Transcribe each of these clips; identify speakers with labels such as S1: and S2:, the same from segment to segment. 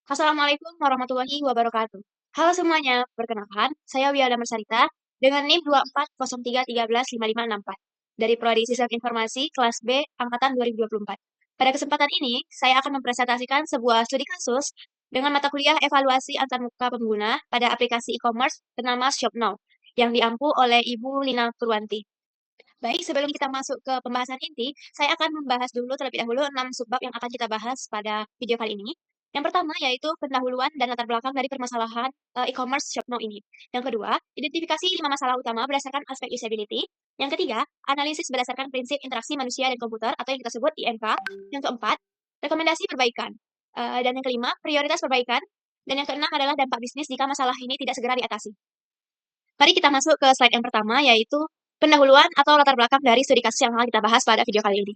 S1: Assalamualaikum warahmatullahi wabarakatuh. Halo semuanya, perkenalkan, saya Wiyada Mersarita dengan NIM 2403135564 dari Prodi Sistem Informasi kelas B angkatan 2024. Pada kesempatan ini, saya akan mempresentasikan sebuah studi kasus dengan mata kuliah evaluasi antarmuka pengguna pada aplikasi e-commerce bernama ShopNow yang diampu oleh Ibu Lina Purwanti. Baik, sebelum kita masuk ke pembahasan inti, saya akan membahas dulu terlebih dahulu 6 subbab yang akan kita bahas pada video kali ini. Yang pertama yaitu pendahuluan dan latar belakang dari permasalahan e-commerce Shopno ini. Yang kedua, identifikasi 5 masalah utama berdasarkan aspek usability. Yang ketiga, analisis berdasarkan prinsip interaksi manusia dan komputer atau yang kita sebut IMK. Yang keempat, rekomendasi perbaikan. Dan yang kelima, prioritas perbaikan. Dan yang keenam adalah dampak bisnis jika masalah ini tidak segera diatasi. Mari kita masuk ke slide yang pertama, yaitu pendahuluan atau latar belakang dari studi kasus yang akan kita bahas pada video kali ini.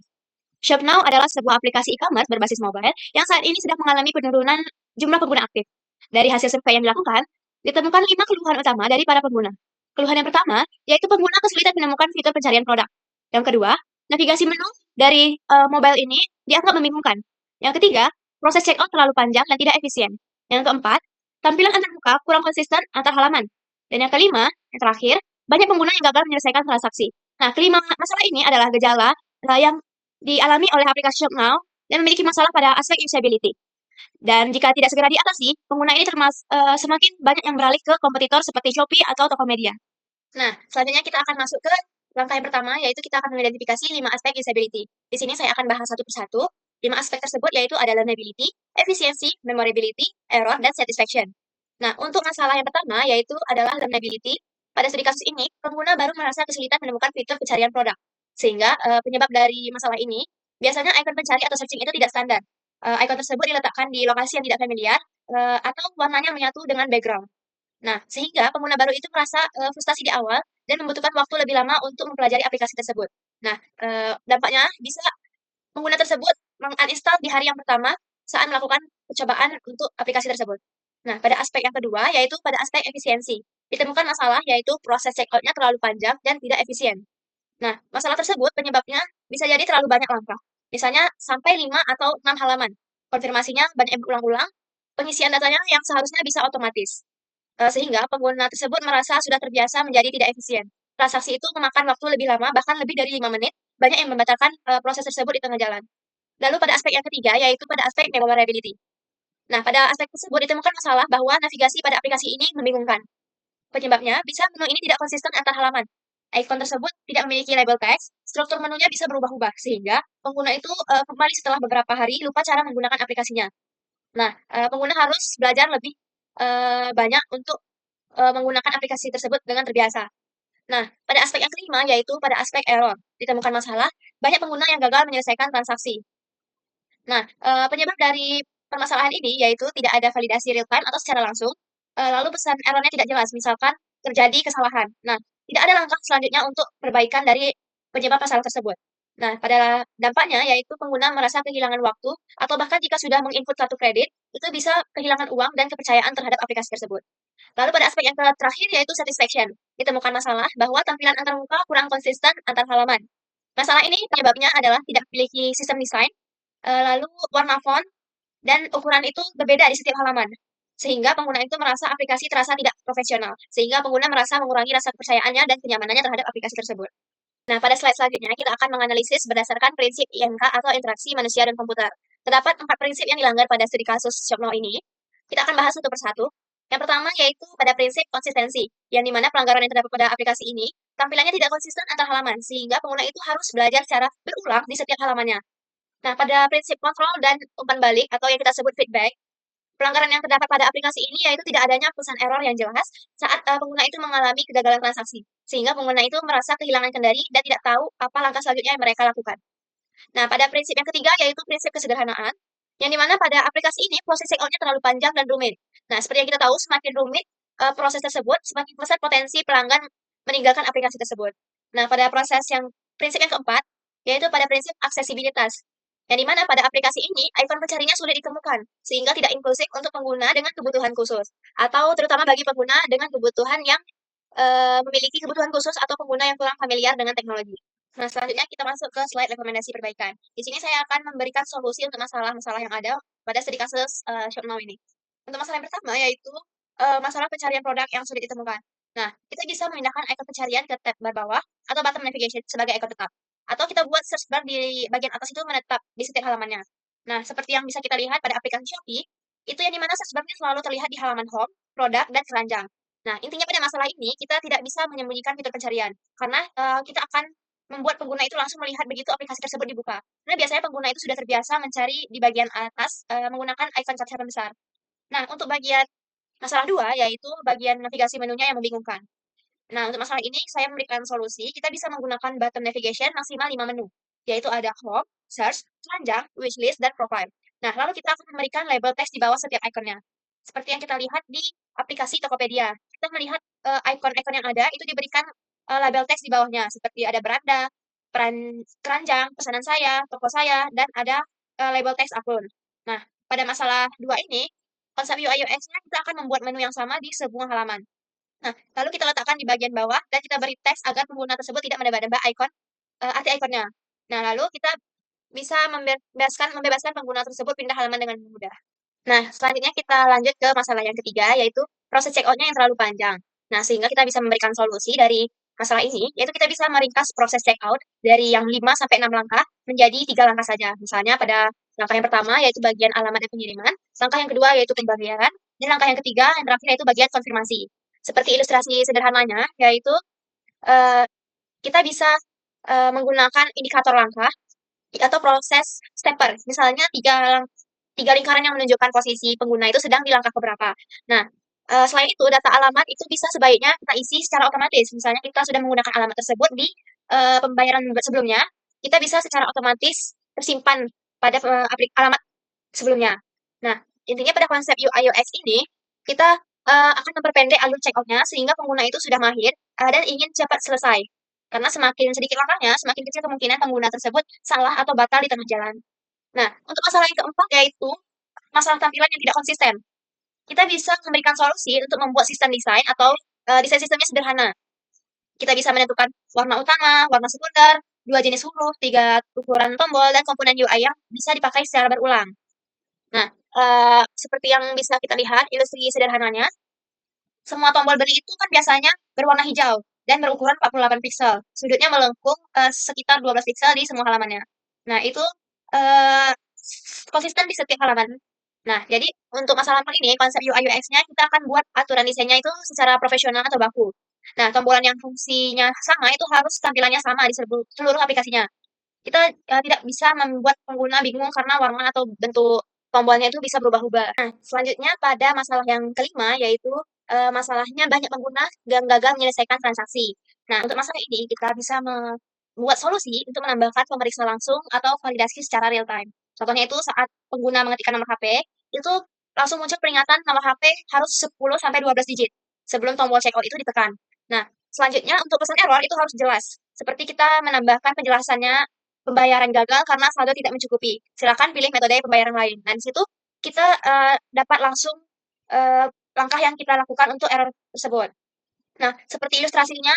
S1: ShopNow adalah sebuah aplikasi e-commerce berbasis mobile yang saat ini sedang mengalami penurunan jumlah pengguna aktif. Dari hasil survei yang dilakukan, ditemukan 5 keluhan utama dari para pengguna. Keluhan yang pertama, yaitu pengguna kesulitan menemukan fitur pencarian produk. Yang kedua, navigasi menu dari mobile ini dianggap membingungkan. Yang ketiga, proses checkout terlalu panjang dan tidak efisien. Yang keempat, tampilan antarmuka kurang konsisten antar halaman. Dan yang kelima, yang terakhir, banyak pengguna yang gagal menyelesaikan transaksi. Nah, kelima masalah ini adalah gejala yang dialami oleh aplikasi ShopNow dan memiliki masalah pada aspek usability. Dan jika tidak segera diatasi, pengguna ini semakin banyak yang beralih ke kompetitor seperti Shopee atau Tokopedia. Nah, selanjutnya kita akan masuk ke langkah yang pertama, yaitu kita akan mengidentifikasi 5 aspek usability. Di sini saya akan bahas satu persatu. 5 aspek tersebut yaitu ada learnability, efficiency, memorability, error, dan satisfaction. Nah, untuk masalah yang pertama yaitu adalah learnability. Pada studi kasus ini, pengguna baru merasa kesulitan menemukan fitur pencarian produk. Sehingga penyebab dari masalah ini, biasanya ikon pencari atau searching itu tidak standar. Ikon tersebut diletakkan di lokasi yang tidak familiar, atau warnanya menyatu dengan background. Nah, sehingga pengguna baru itu merasa frustasi di awal dan membutuhkan waktu lebih lama untuk mempelajari aplikasi tersebut. Nah, dampaknya bisa pengguna tersebut menguninstall di hari yang pertama saat melakukan percobaan untuk aplikasi tersebut. Nah, pada aspek yang kedua, yaitu pada aspek efisiensi. Ditemukan masalah yaitu proses checkout-nya terlalu panjang dan tidak efisien. Nah, masalah tersebut penyebabnya bisa jadi terlalu banyak langkah. Misalnya sampai 5 atau 6 halaman. Konfirmasinya banyak yang berulang-ulang, pengisian datanya yang seharusnya bisa otomatis. Sehingga pengguna tersebut merasa sudah terbiasa menjadi tidak efisien. Transaksi itu memakan waktu lebih lama, bahkan lebih dari 5 menit, banyak yang membatalkan proses tersebut di tengah jalan. Lalu pada aspek yang ketiga, yaitu pada aspek memorability. Nah, pada aspek tersebut ditemukan masalah bahwa navigasi pada aplikasi ini membingungkan. Penyebabnya, bisa menu ini tidak konsisten antar halaman. Ikon tersebut tidak memiliki label teks, struktur menunya bisa berubah-ubah, sehingga pengguna itu kembali setelah beberapa hari lupa cara menggunakan aplikasinya. Nah, pengguna harus belajar lebih banyak untuk menggunakan aplikasi tersebut dengan terbiasa. Nah, pada aspek yang kelima, yaitu pada aspek error. Ditemukan masalah, banyak pengguna yang gagal menyelesaikan transaksi. Nah, penyebab dari permasalahan ini yaitu tidak ada validasi real time atau secara langsung, lalu pesan error-nya tidak jelas, misalkan terjadi kesalahan. Nah, tidak ada langkah selanjutnya untuk perbaikan dari penyebab masalah tersebut. Nah, pada dampaknya yaitu pengguna merasa kehilangan waktu atau bahkan jika sudah menginput kartu kredit, itu bisa kehilangan uang dan kepercayaan terhadap aplikasi tersebut. Lalu pada aspek yang terakhir yaitu satisfaction. Ditemukan masalah bahwa tampilan antarmuka kurang konsisten antar halaman. Masalah ini penyebabnya adalah tidak memiliki sistem desain, lalu warna font dan ukuran itu berbeda di setiap halaman. Sehingga pengguna itu merasa aplikasi terasa tidak profesional. Sehingga pengguna merasa mengurangi rasa kepercayaannya dan kenyamanannya terhadap aplikasi tersebut. Nah, pada slide selanjutnya kita akan menganalisis berdasarkan prinsip IMK atau interaksi manusia dan komputer. Terdapat 4 prinsip yang dilanggar pada studi kasus ShopNow ini. Kita akan bahas satu persatu. Yang pertama yaitu pada prinsip konsistensi, yang dimana pelanggaran yang terdapat pada aplikasi ini, tampilannya tidak konsisten antar halaman, sehingga pengguna itu harus belajar secara berulang di setiap halamannya. Nah, pada prinsip kontrol dan umpan balik atau yang kita sebut feedback, pelanggaran yang terdapat pada aplikasi ini yaitu tidak adanya pesan error yang jelas saat pengguna itu mengalami kegagalan transaksi, sehingga pengguna itu merasa kehilangan kendali dan tidak tahu apa langkah selanjutnya yang mereka lakukan. Nah, pada prinsip yang ketiga yaitu prinsip kesederhanaan, yang dimana pada aplikasi ini proses checkout-nya terlalu panjang dan rumit. Nah, seperti yang kita tahu, semakin rumit proses tersebut, semakin besar potensi pelanggan meninggalkan aplikasi tersebut. Nah, pada prinsip yang keempat, yaitu pada prinsip aksesibilitas, yang dimana pada aplikasi ini, ikon pencarinya sulit ditemukan, sehingga tidak inklusif untuk pengguna dengan kebutuhan khusus, atau terutama bagi pengguna dengan kebutuhan yang memiliki kebutuhan khusus atau pengguna yang kurang familiar dengan teknologi. Nah, selanjutnya kita masuk ke slide rekomendasi perbaikan. Di sini saya akan memberikan solusi untuk masalah-masalah yang ada pada studi kasus ShopNow ini. Untuk masalah yang pertama yaitu, masalah pencarian produk yang sulit ditemukan. Nah, kita bisa memindahkan ikon pencarian ke tab bar bawah atau button navigation sebagai ikon tetap. Atau kita buat search bar di bagian atas itu menetap di setiap halamannya. Nah, seperti yang bisa kita lihat pada aplikasi Shopee, itu yang di mana search bar-nya selalu terlihat di halaman home, produk, dan keranjang. Nah, intinya pada masalah ini kita tidak bisa menyembunyikan fitur pencarian karena, kita akan membuat pengguna itu langsung melihat begitu aplikasi tersebut dibuka. Karena biasanya pengguna itu sudah terbiasa mencari di bagian atas, menggunakan ikon catatan besar. Nah, untuk bagian masalah 2 yaitu bagian navigasi menunya yang membingungkan. Nah, untuk masalah ini saya memberikan solusi, kita bisa menggunakan button navigation maksimal 5 menu, yaitu ada home, search, keranjang, wishlist, dan profile. Nah, lalu kita akan memberikan label teks di bawah setiap ikonnya. Seperti yang kita lihat di aplikasi Tokopedia. Kita melihat ikon-ikon yang ada itu diberikan label teks di bawahnya, seperti ada beranda, keranjang, pesanan saya, toko saya, dan ada label teks akun. Nah, pada masalah 2 ini, konsep UI UX-nya kita akan membuat menu yang sama di semua halaman. Nah, lalu kita letakkan di bagian bawah dan kita beri teks agar pengguna tersebut tidak menebak-nebak arti ikonnya. Nah, lalu kita bisa membebaskan pengguna tersebut pindah halaman dengan mudah. Nah, selanjutnya kita lanjut ke masalah yang ketiga, yaitu proses checkout-nya yang terlalu panjang. Nah, sehingga kita bisa memberikan solusi dari masalah ini, yaitu kita bisa meringkas proses checkout dari yang 5 sampai 6 langkah menjadi 3 langkah saja. Misalnya pada langkah yang pertama yaitu bagian alamat dan pengiriman, langkah yang kedua yaitu pembayaran, dan langkah yang ketiga yang terakhir yaitu bagian konfirmasi. Seperti ilustrasi sederhananya, yaitu eh, kita bisa menggunakan indikator langkah atau proses stepper. Misalnya tiga lingkaran yang menunjukkan posisi pengguna itu sedang di langkah keberapa. Nah, selain itu data alamat itu bisa sebaiknya kita isi secara otomatis. Misalnya kita sudah menggunakan alamat tersebut di pembayaran sebelumnya, kita bisa secara otomatis tersimpan pada alamat sebelumnya. Nah, intinya pada konsep UI UX ini kita akan memperpendek alur checkout-nya sehingga pengguna itu sudah mahir dan ingin cepat selesai. Karena semakin sedikit langkahnya, semakin kecil kemungkinan pengguna tersebut salah atau batal di tengah jalan. Nah, untuk masalah yang keempat yaitu masalah tampilan yang tidak konsisten. Kita bisa memberikan solusi untuk membuat sistem desain atau desain sistemnya sederhana. Kita bisa menentukan warna utama, warna sekunder, dua jenis huruf, tiga ukuran tombol, dan komponen UI yang bisa dipakai secara berulang. Nah, seperti yang bisa kita lihat, ilustrasi sederhananya, semua tombol beli itu kan biasanya berwarna hijau dan berukuran 48 piksel. Sudutnya melengkung sekitar 12 piksel di semua halamannya. Nah, itu eh, konsisten di setiap halaman. Nah, jadi untuk masalah ini, konsep UI UX-nya kita akan buat aturan desainnya itu secara profesional atau baku. Nah, tombolan yang fungsinya sama itu harus tampilannya sama di seluruh aplikasinya. Kita tidak bisa membuat pengguna bingung karena warna atau bentuk tombolnya itu bisa berubah-ubah. Nah, selanjutnya pada masalah yang kelima yaitu masalahnya banyak pengguna yang gagal menyelesaikan transaksi. Nah, untuk masalah ini kita bisa membuat solusi untuk menambahkan pemeriksa langsung atau validasi secara real time. Contohnya itu saat pengguna mengetikkan nomor HP, itu langsung muncul peringatan nomor HP harus 10 sampai 12 digit sebelum tombol checkout itu ditekan. Nah, selanjutnya untuk pesan error itu harus jelas. Seperti kita menambahkan penjelasannya pembayaran gagal karena saldo tidak mencukupi. Silakan pilih metode pembayaran lain. Dan di situ kita dapat langsung eee, langkah yang kita lakukan untuk error tersebut. Nah, seperti ilustrasinya,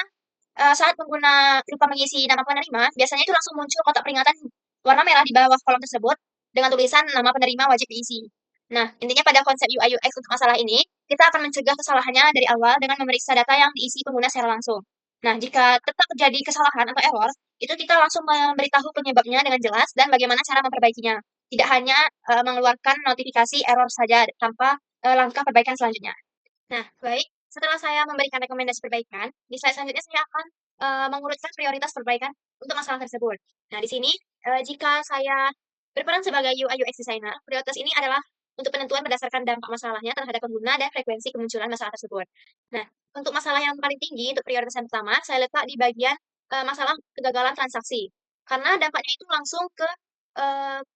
S1: saat pengguna lupa mengisi nama penerima, biasanya itu langsung muncul kotak peringatan warna merah di bawah kolom tersebut dengan tulisan nama penerima wajib diisi. Nah, intinya pada konsep UI UX untuk masalah ini, kita akan mencegah kesalahannya dari awal dengan memeriksa data yang diisi pengguna secara langsung. Nah, jika tetap terjadi kesalahan atau error, itu kita langsung memberitahu penyebabnya dengan jelas dan bagaimana cara memperbaikinya. Tidak hanya mengeluarkan notifikasi error saja tanpa langkah perbaikan selanjutnya. Nah, baik. Setelah saya memberikan rekomendasi perbaikan, di slide selanjutnya saya akan mengurutkan prioritas perbaikan untuk masalah tersebut. Nah, di sini jika saya berperan sebagai UI UX designer, prioritas ini adalah untuk penentuan berdasarkan dampak masalahnya terhadap pengguna dan frekuensi kemunculan masalah tersebut. Nah, untuk masalah yang paling tinggi untuk prioritas yang pertama, saya letak di bagian masalah kegagalan transaksi. Karena dampaknya itu langsung ke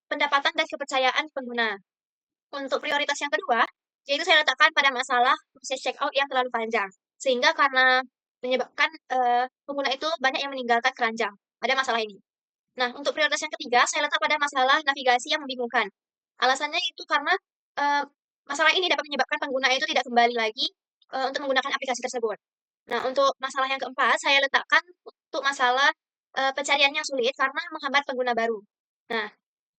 S1: pendapatan dan kepercayaan pengguna. Untuk prioritas yang kedua, yaitu saya letakkan pada masalah proses checkout yang terlalu panjang. Sehingga karena menyebabkan pengguna itu banyak yang meninggalkan keranjang pada masalah ini. Nah, untuk prioritas yang ketiga, saya letak pada masalah navigasi yang membingungkan. Alasannya itu karena eee, masalah ini dapat menyebabkan pengguna itu tidak kembali lagi untuk menggunakan aplikasi tersebut. Nah, untuk masalah yang keempat, saya letakkan untuk masalah pencariannya sulit karena menghambat pengguna baru. Nah,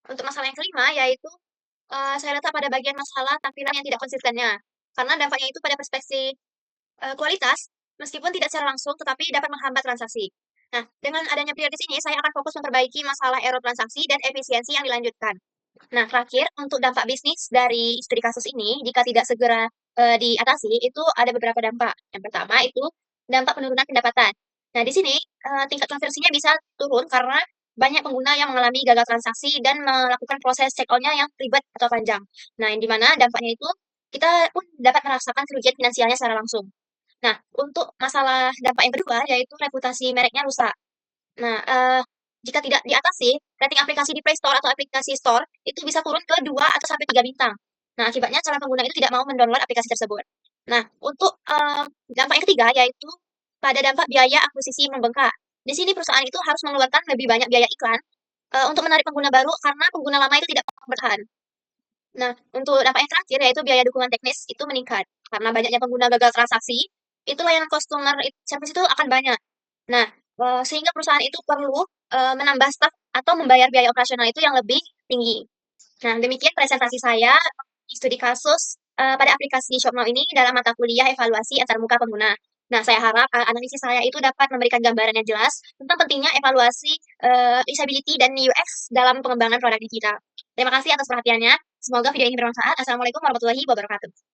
S1: untuk masalah yang kelima yaitu Saya letak pada bagian masalah tampilan yang tidak konsistennya, karena dampaknya itu pada perspektif kualitas, meskipun tidak secara langsung, tetapi dapat menghambat transaksi. Nah, dengan adanya prioritas ini, saya akan fokus memperbaiki masalah error transaksi dan efisiensi yang dilanjutkan. Nah, terakhir, untuk dampak bisnis dari studi kasus ini, jika tidak segera diatasi, itu ada beberapa dampak. Yang pertama itu dampak penurunan pendapatan. Nah, di sini tingkat konversinya bisa turun karena banyak pengguna yang mengalami gagal transaksi dan melakukan proses check out-nya yang ribet atau panjang. Nah, yang di mana dampaknya itu kita pun dapat merasakan kerugian finansialnya secara langsung. Nah, untuk masalah dampak yang kedua, yaitu reputasi mereknya rusak. Nah, jika tidak diatasi, rating aplikasi di Play Store atau aplikasi Store itu bisa turun ke 2 atau sampai 3 bintang. Nah, akibatnya calon pengguna itu tidak mau mendownload aplikasi tersebut. Nah, untuk, dampak yang ketiga yaitu pada dampak biaya akuisisi membengkak. Di sini perusahaan itu harus mengeluarkan lebih banyak biaya iklan, untuk menarik pengguna baru karena pengguna lama itu tidak mau bertahan. Nah, untuk dampak yang terakhir yaitu biaya dukungan teknis itu meningkat. Karena banyaknya pengguna gagal transaksi, itu layanan customer service itu akan banyak. Nah, sehingga perusahaan itu perlu, menambah staf atau membayar biaya operasional itu yang lebih tinggi. Nah, demikian presentasi saya studi kasus, pada aplikasi ShopNow ini dalam mata kuliah evaluasi antarmuka pengguna. Nah, saya harap, analisis saya itu dapat memberikan gambaran yang jelas tentang pentingnya evaluasi, usability dan UX dalam pengembangan produk digital. Terima kasih atas perhatiannya. Semoga video ini bermanfaat. Assalamualaikum warahmatullahi wabarakatuh.